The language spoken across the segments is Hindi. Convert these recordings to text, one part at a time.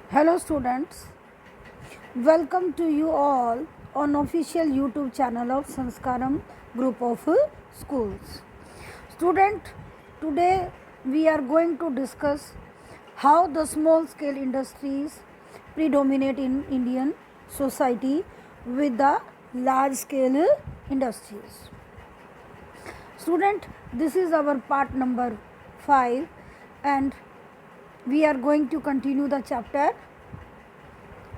Hello students, welcome to you all on official YouTube channel of Sanskaram group of schools. Student, today we are going to discuss how the small scale industries predominate in Indian society with the large scale industries. Student, this is our part number 5 and we are going to continue the chapter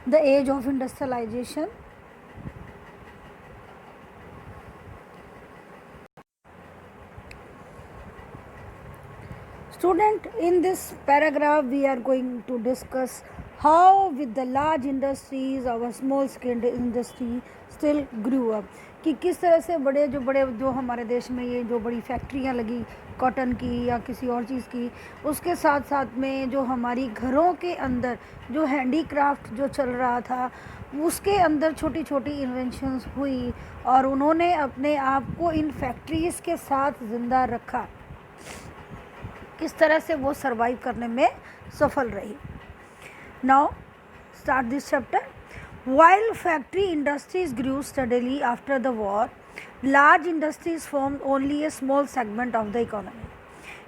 the age of industrialization. Student, in this paragraph we are going to discuss how with the large industries our small scale industry still grew up, कि किस तरह से बड़े जो हमारे देश में ये जो बड़ी फैक्ट्रियाँ लगी कॉटन की या किसी और चीज़ की, उसके साथ साथ में जो हमारी घरों के अंदर जो हैंडीक्राफ्ट जो चल रहा था उसके अंदर छोटी छोटी इन्वेंशंस हुई और उन्होंने अपने आप को इन फैक्ट्रीज़ के साथ ज़िंदा रखा, किस तरह से वो सरवाइव करने में सफल रही. Now start this chapter. While factory industries grew steadily after the war, large industries formed only a small segment of the economy.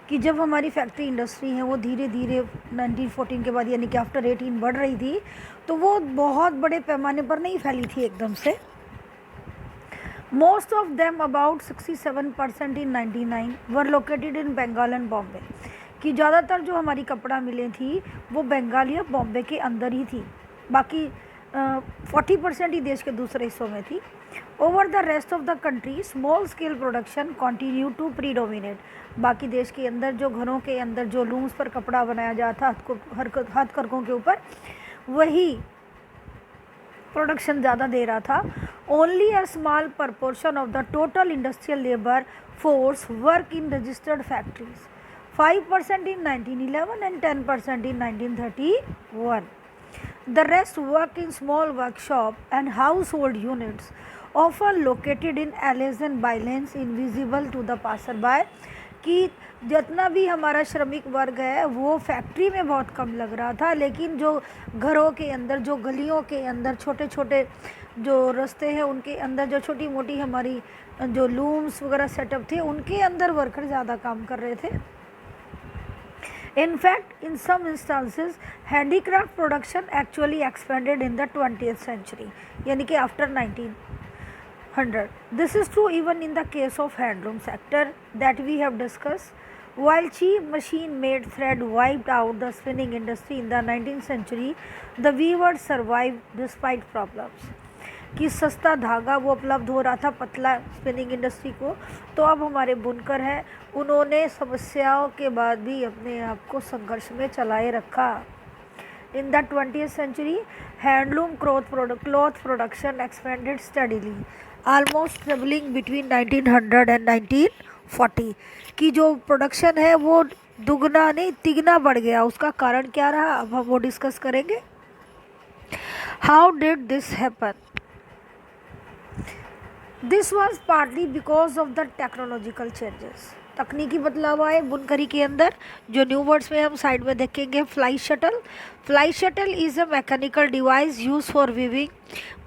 कि जब हमारी फैक्ट्री इंडस्ट्री है वो धीरे धीरे 1914 के बाद यानी कि आफ्टर 18 बढ़ रही थी, तो वो बहुत बड़े पैमाने पर नहीं फैली थी एकदम से. Most of them, about 67% in 99, were located in Bengal and Bombay. कि ज़्यादातर जो हमारी कपड़ा मिलें थी वो बंगाल या बॉम्बे के अंदर ही थी, बाकी 40% ही देश के दूसरे हिस्सों में थी. Over the rest of the country small scale production continue to predominate. बाकी देश के अंदर जो घरों के अंदर जो लूम्स पर कपड़ा बनाया जाता हथकरघों के ऊपर, वही प्रोडक्शन ज़्यादा दे रहा था. Only a small proportion of the total industrial labour force work in registered factories, 5% in 1911 and 10% in 1931. The rest work in small workshop and household units, often located in alleys and bylanes invisible to the passerby. कि जितना भी हमारा श्रमिक वर्ग है वो फैक्ट्री में बहुत कम लग रहा था, लेकिन जो घरों के अंदर जो गलियों के अंदर छोटे छोटे जो रास्ते हैं उनके अंदर जो छोटी मोटी हमारी जो लूम्स वगैरह सेटअप थे उनके अंदर वर्कर ज़्यादा काम कर रहे थे. In fact, in some instances, handicraft production actually expanded in the 20th century, यानी कि after 1900. This is true even in the case of handloom sector that we have discussed. While cheap machine-made thread wiped out the spinning industry in the 19th century, the weavers survived despite problems. कि सस्ता धागा वो उपलब्ध हो रहा था पतला स्पिनिंग इंडस्ट्री को, तो अब हमारे बुनकर हैं उन्होंने समस्याओं के बाद भी अपने आप को संघर्ष में चलाए रखा. In the 20th century, handloom cloth production expanded steadily, almost tripling between 1900 and 1940. की जो प्रोडक्शन है वो दुगना नहीं तिगना बढ़ गया. उसका कारण क्या रहा अब हम वो डिस्कस करेंगे. How did this happen? This was partly because of the technological changes. तकनीकी बदलाव आए बुनकरी के अंदर. जो न्यू वर्ड्स में हम साइड में देखेंगे, fly shuttle. Fly shuttle is a mechanical device use for weaving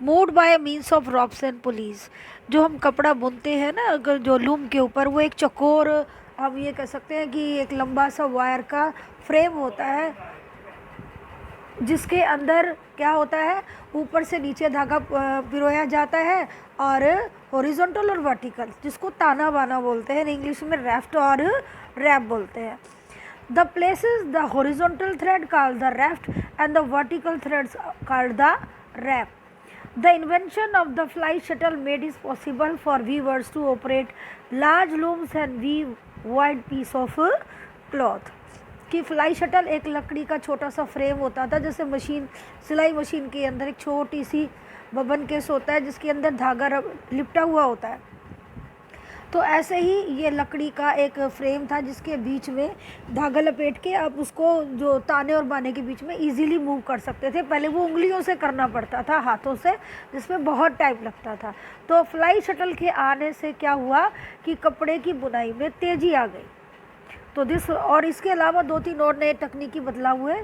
moved by means of ropes and pulleys. जो हम कपड़ा बुनते हैं ना अगर जो लूम के ऊपर, वो एक चकोर हम ये कह सकते हैं कि एक लंबा सा वायर का फ्रेम होता है जिसके अंदर क्या होता है ऊपर से नीचे धागा पिरोया जाता है और हॉरिजॉन्टल और वर्टिकल, जिसको ताना बाना बोलते हैं, इंग्लिश में राफ्ट और रैप बोलते हैं. The places the horizontal thread called the raft and the vertical threads called the wrap. The invention of the fly shuttle made it possible for weavers to operate large looms and weave wide piece of cloth. कि फ्लाई शटल एक लकड़ी का छोटा सा फ्रेम होता था, जैसे मशीन सिलाई मशीन के अंदर एक छोटी सी बबन केस होता है जिसके अंदर धागा लिपटा हुआ होता है, तो ऐसे ही ये लकड़ी का एक फ्रेम था जिसके बीच में धागा लपेट के आप उसको जो ताने और बाने के बीच में इजीली मूव कर सकते थे. पहले वो उंगलियों से करना पड़ता था, हाथों से, जिसमें बहुत टाइम लगता था. तो फ्लाई शटल के आने से क्या हुआ कि कपड़े की बुनाई में तेज़ी आ गई. तो दिस और इसके अलावा 2-3 और नए तकनीकी बदलाव हुए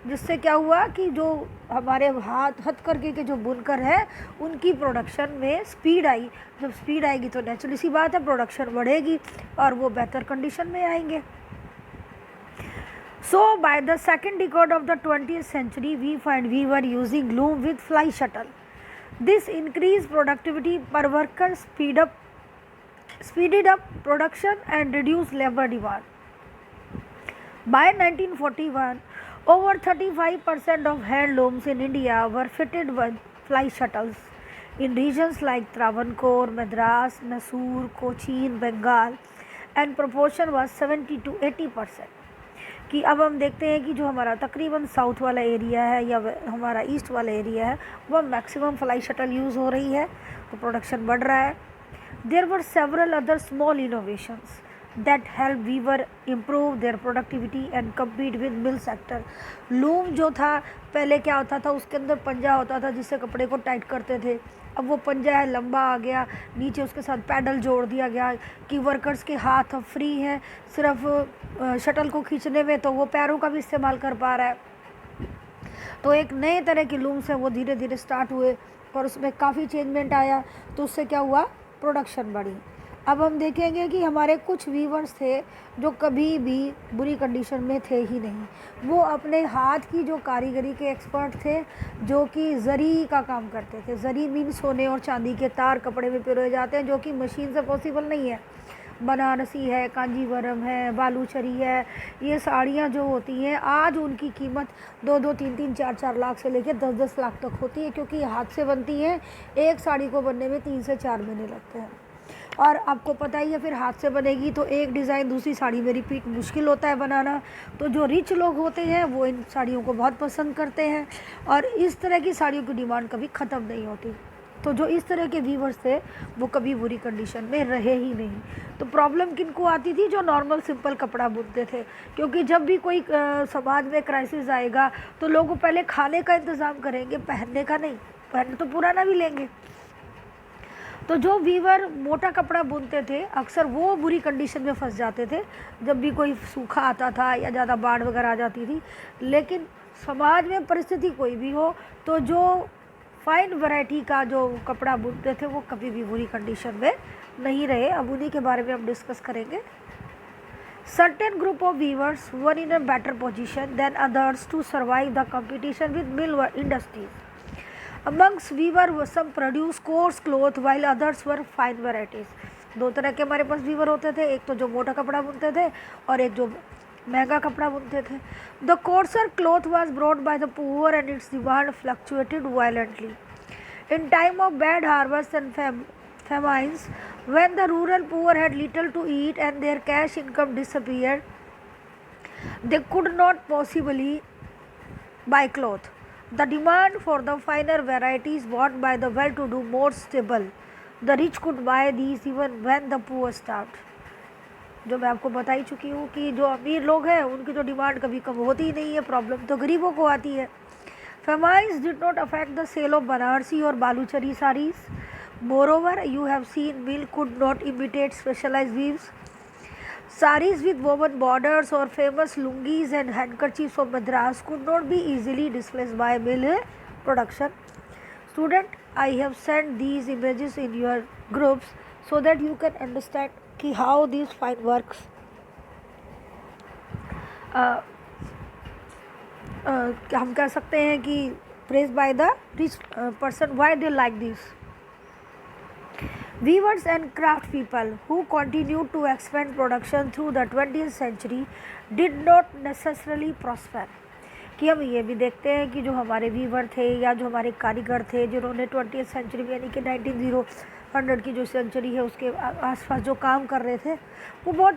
जिससे क्या हुआ कि जो हमारे हथकरघे के जो बुनकर है उनकी प्रोडक्शन में स्पीड आई। जब स्पीड आएगी तो नेचुरली सी बात है प्रोडक्शन बढ़ेगी और वो बेहतर कंडीशन में आएंगे। So by the second decade of the 20th century, we were using loom with fly shuttle. This increased productivity per worker, speeded up production and reduced labor demand. By 1941, over 35% of handlooms in India were fitted with fly shuttles. In regions like Travancore, Madras, Mysore, Cochin, Bengal, and proportion was 70 to 80%. कि अब हम देखते हैं कि जो हमारा तकरीबन साउथ वाला एरिया है या हमारा ईस्ट वाला एरिया है वह मैक्सिमम फ्लाई शटल यूज़ हो रही है, तो प्रोडक्शन बढ़ रहा है। There were several other small innovations that help weaver improve their productivity and compete with mill sector. Loom जो था पहले क्या होता था, उसके अंदर पंजा होता था जिससे कपड़े को टाइट करते थे। अब वो पंजा है लंबा आ गया, नीचे उसके साथ पैडल जोड़ दिया गया कि वर्कर्स के हाथ अब फ्री हैं सिर्फ शटल को खींचने में, तो वो पैरों का भी इस्तेमाल कर पा रहा है। तो एक नए तरह के लूम्स हैं वो धीरे धीरे स्टार्ट हुए और उसमें काफ़ी चेंजमेंट आया, तो उससे क्या हुआ, प्रोडक्शन बढ़ी। अब हम देखेंगे कि हमारे कुछ वीवर्स थे जो कभी भी बुरी कंडीशन में थे ही नहीं। वो अपने हाथ की जो कारीगरी के एक्सपर्ट थे, जो कि ज़री का काम करते थे। ज़री मीन सोने और चांदी के तार कपड़े में पिरोए जाते हैं, जो कि मशीन से पॉसिबल नहीं है। बनारसी है, कांजीवरम है, बालूचरी है, ये साड़ियाँ जो होती हैं आज उनकी कीमत 2-2, 3-3, 4-4 लाख से लेकर 10-10 लाख तक होती है, क्योंकि हाथ से बनती हैं। एक साड़ी को बनने में 3 से 4 महीने लगते हैं। और आपको पता ही है फिर हाथ से बनेगी तो एक डिज़ाइन दूसरी साड़ी में रिपीट मुश्किल होता है बनाना। तो जो रिच लोग होते हैं वो इन साड़ियों को बहुत पसंद करते हैं और इस तरह की साड़ियों की डिमांड कभी ख़त्म नहीं होती। तो जो इस तरह के वीवर्स थे वो कभी बुरी कंडीशन में रहे ही नहीं। तो प्रॉब्लम किन को आती थी, जो नॉर्मल सिंपल कपड़ा बुनते थे, क्योंकि जब भी कोई समाज में क्राइसिस आएगा तो लोग पहले खाने का इंतज़ाम करेंगे, पहनने का नहीं। पहन तो पुराना भी लेंगे। तो जो वीवर मोटा कपड़ा बुनते थे अक्सर वो बुरी कंडीशन में फंस जाते थे जब भी कोई सूखा आता था या ज़्यादा बाढ़ वगैरह आ जाती थी। लेकिन समाज में परिस्थिति कोई भी हो तो जो फाइन वैरायटी का जो कपड़ा बुनते थे वो कभी भी बुरी कंडीशन में नहीं रहे। अब उन्हीं के बारे में हम डिस्कस करेंगे। Certain group of weavers were in a better position than others to survive the competition with mill industries. Amongst weaver some produce coarse cloth while others were fine varieties. दो तरह के हमारे पास वीवर होते थे, एक तो जो मोटा कपड़ा बुनते थे और एक जो महंगा कपड़ा बुनते थे। The coarser cloth was brought by the poor and its demand fluctuated violently. In time of bad harvests and famines, when the rural poor had little to eat and their cash income disappeared, they could not possibly buy cloth. The demand for the finer varieties bought by the well-to-do more stable. The rich could buy these even when the poor starved. जो मैं आपको बता ही चुकी हूँ कि जो अमीर लोग हैं उनकी तो डिमांड कभी कम होती ही नहीं है, प्रॉब्लम तो गरीबों को आती है। Famines did not affect the sale of Banarsi or Baluchari sarees. Moreover, you have seen mill could not imitate specialized weaves. Saris with woven borders or famous lungis and handkerchiefs of Madras could not be easily displaced by mill production. Student, I have sent these images in your groups so that you can understand कि how these fine works हम कह सकते हैं कि praised by the rich person, why they like this. Weavers and craft people who continued to expand production through the 20th century did not necessarily prosper. कि हम ये भी देखते हैं कि जो हमारे वीवर थे या जो हमारे कारीगर थे जिन्होंने 20th सेंचुरी यानी कि 1900 की जो सेंचुरी है उसके आसपास जो काम कर रहे थे वो बहुत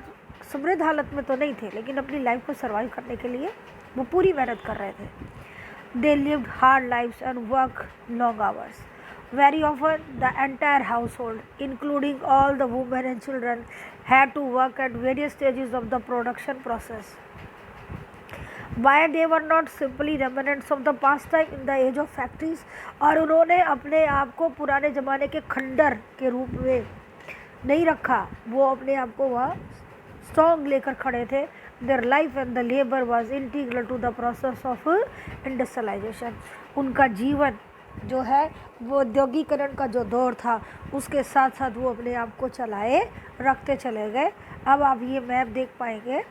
समृद्ध हालत में तो नहीं थे, लेकिन अपनी लाइफ को सर्वाइव करने के लिए वो पूरी मेहनत कर रहे थे. They lived hard lives and worked long hours. Very often the entire household, including all the women and children, had to work at various stages of the production process. Why they were not simply remnants of the past time in the age of factories, और उन्होंने अपने आप को पुराने ज़माने के खंडर के रूप में नहीं रखा, वो अपने आप को वह स्ट्रॉन्ग लेकर खड़े थे। Their life and the labour was integral to the process of industrialisation. उनका जीवन जो है वो औद्योगिकरण का जो दौर था उसके साथ साथ वो अपने आप को चलाए रखते चले गए। अब आप ये मैप देख पाएंगे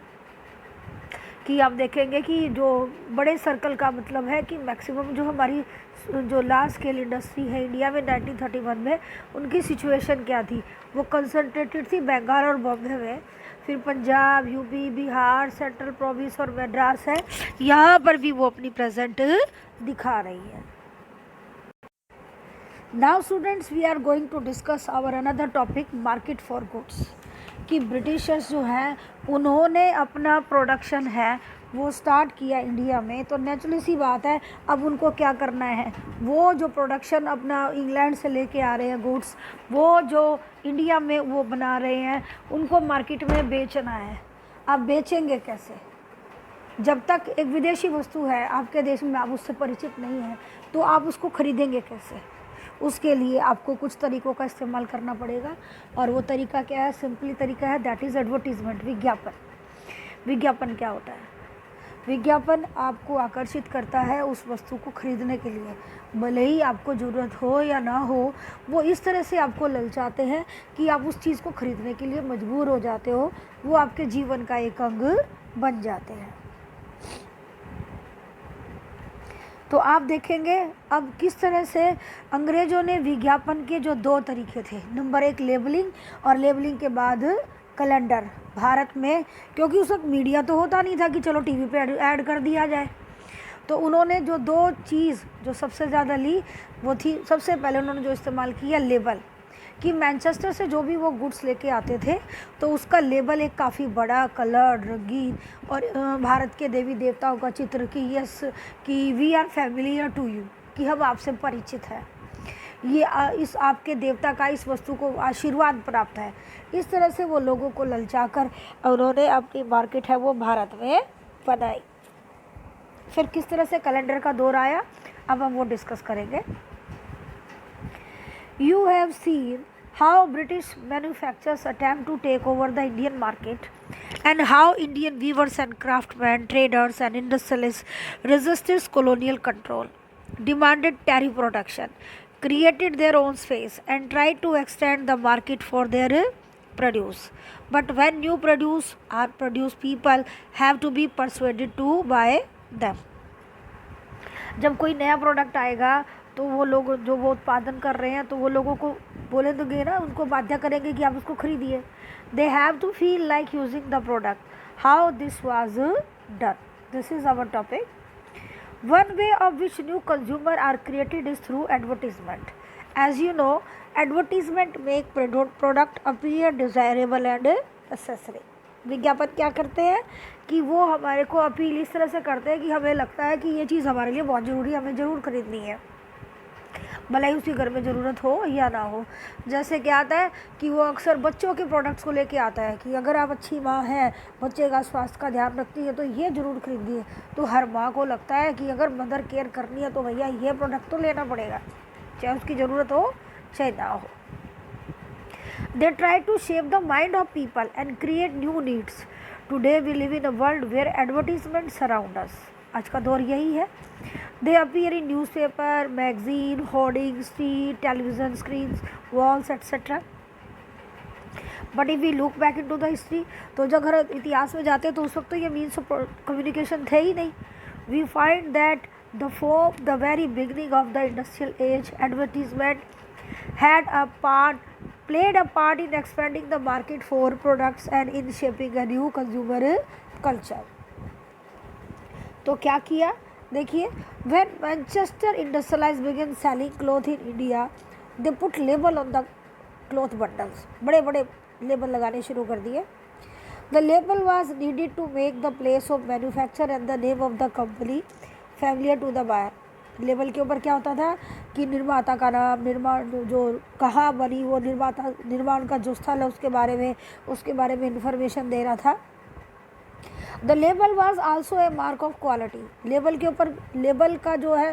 कि आप देखेंगे कि जो बड़े सर्कल का मतलब है कि मैक्सिमम जो हमारी जो लार्ज स्केल इंडस्ट्री है इंडिया में 1931 में, उनकी सिचुएशन क्या थी, वो कंसंट्रेटेड थी बंगाल और बॉम्बे में। फिर Punjab, UP, Bihar, central province और मद्रास है, यहाँ पर भी वो अपनी प्रेजेंट दिखा रही है। Now students, we are going to discuss our another topic, market for goods. कि ब्रिटिशर्स जो हैं उन्होंने अपना प्रोडक्शन है वो स्टार्ट किया इंडिया में, तो नेचुरली सी बात है अब उनको क्या करना है, वो जो प्रोडक्शन अपना इंग्लैंड से लेके आ रहे हैं गुड्स, वो जो इंडिया में वो बना रहे हैं, उनको मार्केट में बेचना है। आप बेचेंगे कैसे? जब तक एक विदेशी वस्तु है आपके देश में, आप उससे परिचित नहीं हैं, तो आप उसको खरीदेंगे कैसे? उसके लिए आपको कुछ तरीक़ों का इस्तेमाल करना पड़ेगा, और वो तरीका क्या है? सिंपली तरीका है, दैट इज़ एडवर्टीज़मेंट, विज्ञापन। विज्ञापन क्या होता है? विज्ञापन आपको आकर्षित करता है उस वस्तु को खरीदने के लिए, भले ही आपको ज़रूरत हो या ना हो, वो इस तरह से आपको ललचाते हैं कि आप उस चीज़ को खरीदने के लिए मजबूर हो जाते हो, वो आपके जीवन का एक अंग बन जाते हैं। तो आप देखेंगे अब किस तरह से अंग्रेज़ों ने विज्ञापन के जो दो तरीके थे, नंबर एक लेबलिंग, और लेबलिंग के बाद कैलेंडर। भारत में क्योंकि उस वक्त मीडिया तो होता नहीं था कि चलो टीवी पे ऐड कर दिया जाए, तो उन्होंने जो दो चीज़ जो सबसे ज़्यादा ली वो थी, सबसे पहले उन्होंने जो इस्तेमाल किया लेबल, कि मैनचेस्टर से जो भी वो गुड्स लेके आते थे तो उसका लेबल एक काफ़ी बड़ा, कलर, रंगीन, और भारत के देवी देवताओं का चित्र कि यस कि we are familiar to you, कि हम आपसे परिचित हैं, ये इस आपके देवता का इस वस्तु को आशीर्वाद प्राप्त है। इस तरह से वो लोगों को ललचा कर उन्होंने अपनी मार्केट है वो भारत में बनाई। फिर किस तरह से कैलेंडर का दौर आया, अब हम वो डिस्कस करेंगे। You have seen how British manufacturers attempt to take over the Indian market, and how Indian weavers and craftsmen, traders and industrialists resisted colonial control, demanded tariff protection, created their own space, and tried to extend the market for their produce. But when new produce are produced, people have to be persuaded to buy them. जब कोई नया प्रोडक्ट आएगा तो वो लोग जो वो उत्पादन कर रहे हैं तो वो लोगों को बोले दोगे ना, उनको बाध्य करेंगे कि आप उसको खरीदिए। They have to feel like using the product. How this was done, this is our topic. One way of which new consumer are created is through advertisement. As you know, advertisement make product appear desirable and necessary. विज्ञापन क्या करते हैं कि वो हमारे को अपील इस तरह से करते हैं कि हमें लगता है कि ये चीज़ हमारे लिए बहुत ज़रूरी है, हमें ज़रूर खरीदनी है, भले ही उसकी घर में ज़रूरत हो या ना हो। जैसे क्या आता है कि वो अक्सर बच्चों के प्रोडक्ट्स को लेके आता है कि अगर आप अच्छी माँ हैं, बच्चे का स्वास्थ्य का ध्यान रखती है, तो ये ज़रूर खरीदिए। तो हर माँ को लगता है कि अगर मदर केयर करनी है तो भैया ये प्रोडक्ट तो लेना पड़ेगा, चाहे उसकी ज़रूरत हो चाहे ना हो। They try to shape the mind of people and create new needs. Today we live in a world where advertisements surround us. आज का दौर यही है। They appear in newspaper, magazine, hoarding, street, television screens, walls, etc. But if we look back into the history, तो जब अगर इतिहास में जाते हैं तो उस वक्त तो ये means of communication थे ही नहीं। We find that the very beginning of the industrial age, advertisement played a part in expanding the market for products and in shaping a new consumer culture. तो क्या किया देखिए, when Manchester Industrialists began selling cloth in India, they put label on the cloth bundles. बड़े बड़े लेबल लगाने शुरू कर दिए। The label was needed to make the place of manufacture and the name of the company familiar to the buyer. Label के ऊपर क्या होता था कि निर्माता का नाम, निर्माण जो कहाँ बनी वो निर्माण का जो स्थल है उसके बारे में इन्फॉर्मेशन दे रहा था। The label was also a mark of quality. Label के ऊपर, लेबल का जो है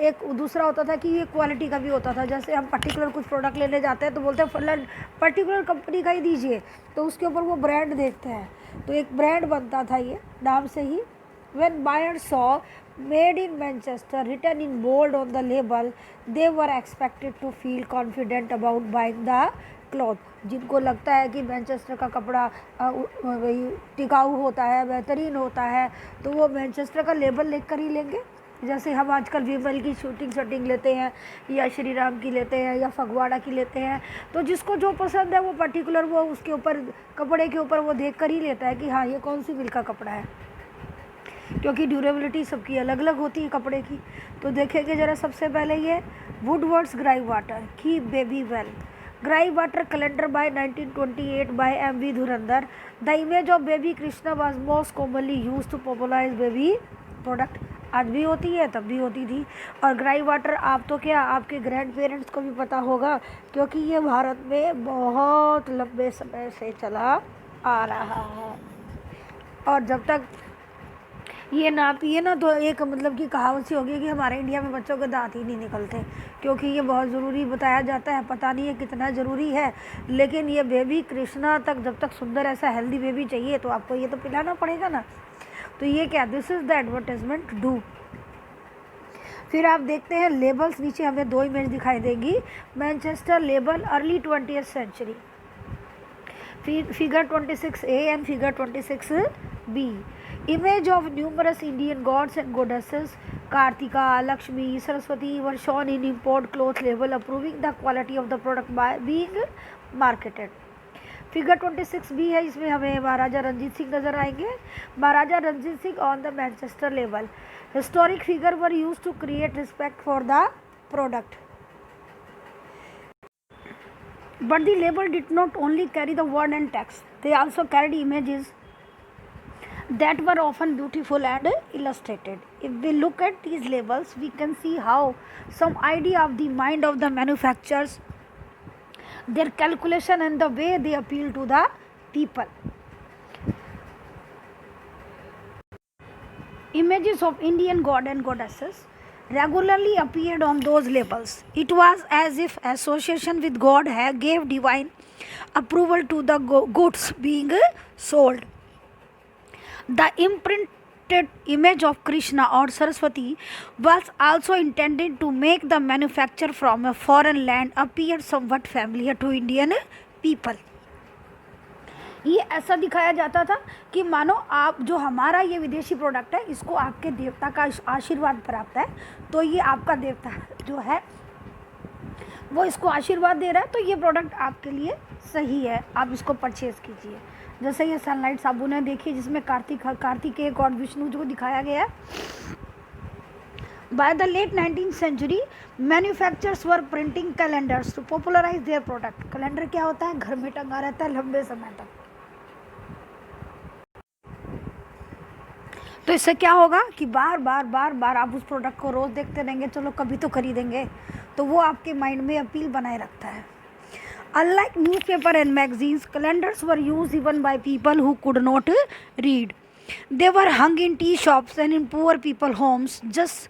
एक दूसरा होता था कि ये क्वालिटी का भी होता था। जैसे हम पर्टिकुलर कुछ प्रोडक्ट लेने जाते हैं तो बोलते हैं फलन पर्टिकुलर कंपनी का ही दीजिए, तो उसके ऊपर वो ब्रांड देखते हैं, तो एक ब्रांड बनता था ये नाम से ही। When buyers saw made in Manchester written in bold on the label, they were expected to feel confident about buying the cloth. जिनको लगता है कि मैनचेस्टर का कपड़ा वही टिकाऊ होता है, बेहतरीन होता है, तो वो मैनचेस्टर का लेबल लेकर कर ही लेंगे। जैसे हम आजकल विमल की शूटिंग लेते हैं, या श्री राम की लेते हैं, या फगवाड़ा की लेते हैं, तो जिसको जो पसंद है वो पर्टिकुलर वो उसके ऊपर कपड़े के ऊपर वो देख कर ही लेता है कि हाँ ये कौन सी मिल का कपड़ा है, क्योंकि ड्यूरेबिलिटी सबकी अलग अलग होती है कपड़े की। तो देखेंगे ज़रा सबसे पहले ये वुडवर्ड्स ग्राई वाटर की baby well gripe water calendar by 1928 by M.V. Dhurandhar. The image of baby Krishna was most commonly used to popularise baby product. आज भी होती है, तब भी होती थी। और ग्राई वाटर आप तो क्या, आपके ग्रैंड पेरेंट्स को भी पता होगा, क्योंकि ये भारत में बहुत लंबे समय से चला आ रहा है। और जब तक ये ना पिए ना तो एक मतलब कि कहावत सी होगी कि हमारे इंडिया में बच्चों के दांत ही नहीं निकलते, क्योंकि ये बहुत ज़रूरी बताया जाता है। पता नहीं है कितना ज़रूरी है, लेकिन ये बेबी कृष्णा तक जब तक सुंदर ऐसा हेल्दी बेबी चाहिए तो आपको ये तो पिलाना पड़ेगा ना। तो ये क्या, this is the advertisement do. फिर आप देखते हैं लेबल्स, नीचे हमें 2 इमेज दिखाई देगी। Manchester label early 20th century, figure 26A and figure 26B। Image of numerous Indian gods and goddesses, Kartika, Lakshmi, Saraswati, were shown in import cloth label, approving the quality of the product by being marketed. Figure 26B है, इसमें हमें महाराजा रंजीत सिंह नजर आएंगे। Maharaja Ranjit Singh on the Manchester label. Historic figure were used to create respect for the product, but the label did not only carry the word and text, they also carried images that were often beautiful and illustrated. If we look at these labels, we can see how some idea of the mind of the manufacturers, their calculation and the way they appeal to the people. Images of Indian god and goddesses regularly appeared on those labels. It was as if association with God gave divine approval to the goods being sold. The imprinted image of Krishna or Saraswati was also intended to make the manufacture from a foreign land appear somewhat familiar to Indian people. ये ऐसा दिखाया जाता था कि मानो आप जो हमारा ये विदेशी प्रोडक्ट है इसको आपके देवता का आशीर्वाद प्राप्त है, तो ये आपका देवता जो है वो इसको आशीर्वाद दे रहा है, तो ये प्रोडक्ट आपके लिए सही है, आप इसको परचेज़ कीजिए। जैसे ये सनलाइट साबुन है, देखिए जिसमें कार्तिकेय गॉड विष्णु जो दिखाया गया है। By the late 19th century, manufacturers were printing calendars to popularize their product. Calendar क्या होता है, घर में टंगा रहता है लंबे समय तक। तो इससे क्या होगा कि बार बार आप उस प्रोडक्ट को रोज़ देखते रहेंगे, चलो कभी तो खरीदेंगे, तो वो आपके माइंड में अपील बनाए रखता है। Unlike newspaper and magazines, calendars were used even by people who could not read. They were hung in tea shops and in poor people homes just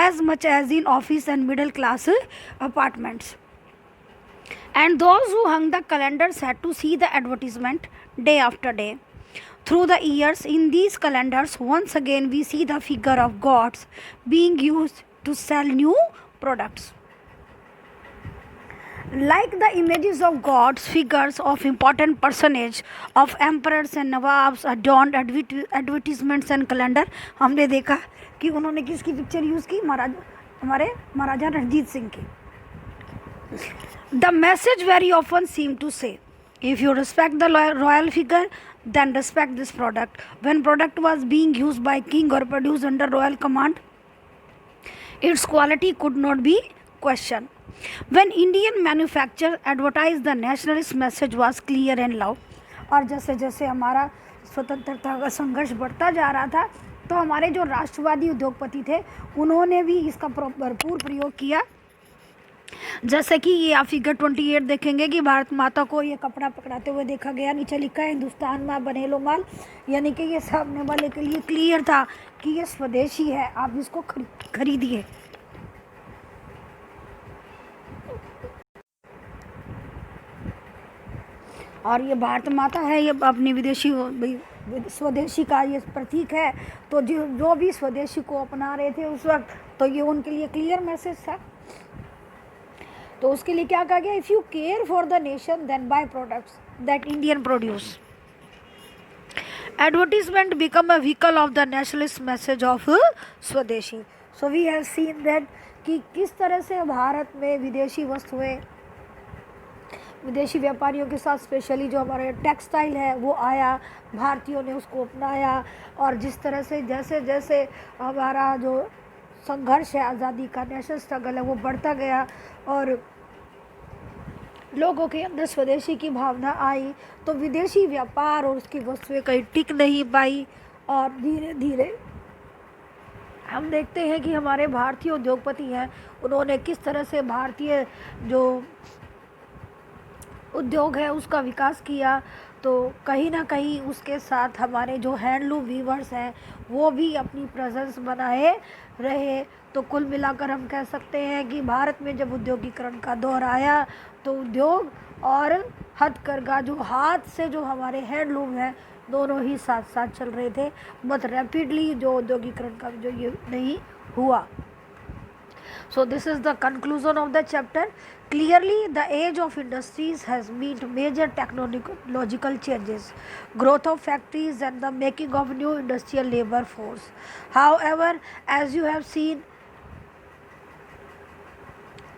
as much as in office and middle class apartments. And those who hung the calendars had to see the advertisement day after day. Through the years, in these calendars, once again we see the figure of gods being used to sell new products. Like the images of gods, figures of important personage of emperors and nawabs adorned advertisements and calendar. हमने देखा कि उन्होंने किसकी पिक्चर यूज़ की, हमारे महाराजा रणजीत सिंह की। The message very often seemed to say, if you respect the royal figure, then respect this product. When product was being used by king or produced under royal command, its quality could not be questioned. When Indian manufacturer advertised, the nationalist message was clear and loud. और जैसे जैसे हमारा स्वतंत्रता का संघर्ष बढ़ता जा रहा था, तो हमारे जो राष्ट्रवादी उद्योगपति थे उन्होंने भी इसका भरपूर प्रयोग किया जैसे कि ये आप फिगर 28 देखेंगे कि भारत माता को ये कपड़ा पकड़ाते हुए देखा गया। नीचे लिखा है हिंदुस्तान में बने लो माल, यानी कि ये सामने वाले के लिए क्लियर था कि ये स्वदेशी है, आप इसको खरीदिए। और ये भारत माता है, ये अपनी विदेशी स्वदेशी का ये प्रतीक है। तो जो भी स्वदेशी को अपना रहे थे उस वक्त, तो ये उनके लिए क्लियर मैसेज था। तो उसके लिए क्या कहा गया, if you care for the nation then buy products that Indian produce. Advertisement become a vehicle of the nationalist message of swadeshi. So we have seen that कि किस तरह से भारत में विदेशी वस्तुएं, विदेशी व्यापारियों के साथ स्पेशली जो हमारे टेक्सटाइल है वो आया, भारतीयों ने उसको अपनाया। और जिस तरह से जैसे जैसे हमारा जो संघर्ष है, आज़ादी का नेशनल स्ट्रगल है, वो बढ़ता गया और लोगों के अंदर स्वदेशी की भावना आई, तो विदेशी व्यापार और उसकी वस्तुएं कहीं टिक नहीं पाई। और धीरे धीरे हम देखते हैं कि हमारे भारतीय उद्योगपति हैं, उन्होंने किस तरह से भारतीय जो उद्योग है उसका विकास किया। तो कहीं ना कहीं उसके साथ हमारे जो हैंडलूम वीवर्स हैं वो भी अपनी प्रेजेंस बनाए रहे। तो कुल मिलाकर हम कह सकते हैं कि भारत में जब उद्योगीकरण का दौर आया तो उद्योग और हथकरघा, जो हाथ से जो हमारे हैंडलूम हैं, दोनों ही साथ साथ चल रहे थे। बहुत रैपिडली जो उद्योगीकरण का जो ये नहीं हुआ। So this is the conclusion of the chapter. Clearly, the age of industries has meant major technological changes, growth of factories and the making of new industrial labor force. However, as you have seen,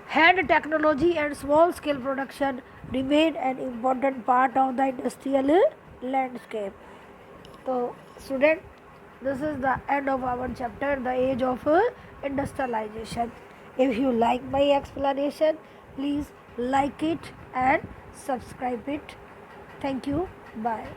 hand technology and small scale production remain an important part of the industrial landscape. So student, this is the end of our chapter, the age of industrialization. If you like my explanation, please like it and subscribe it. Thank you. Bye.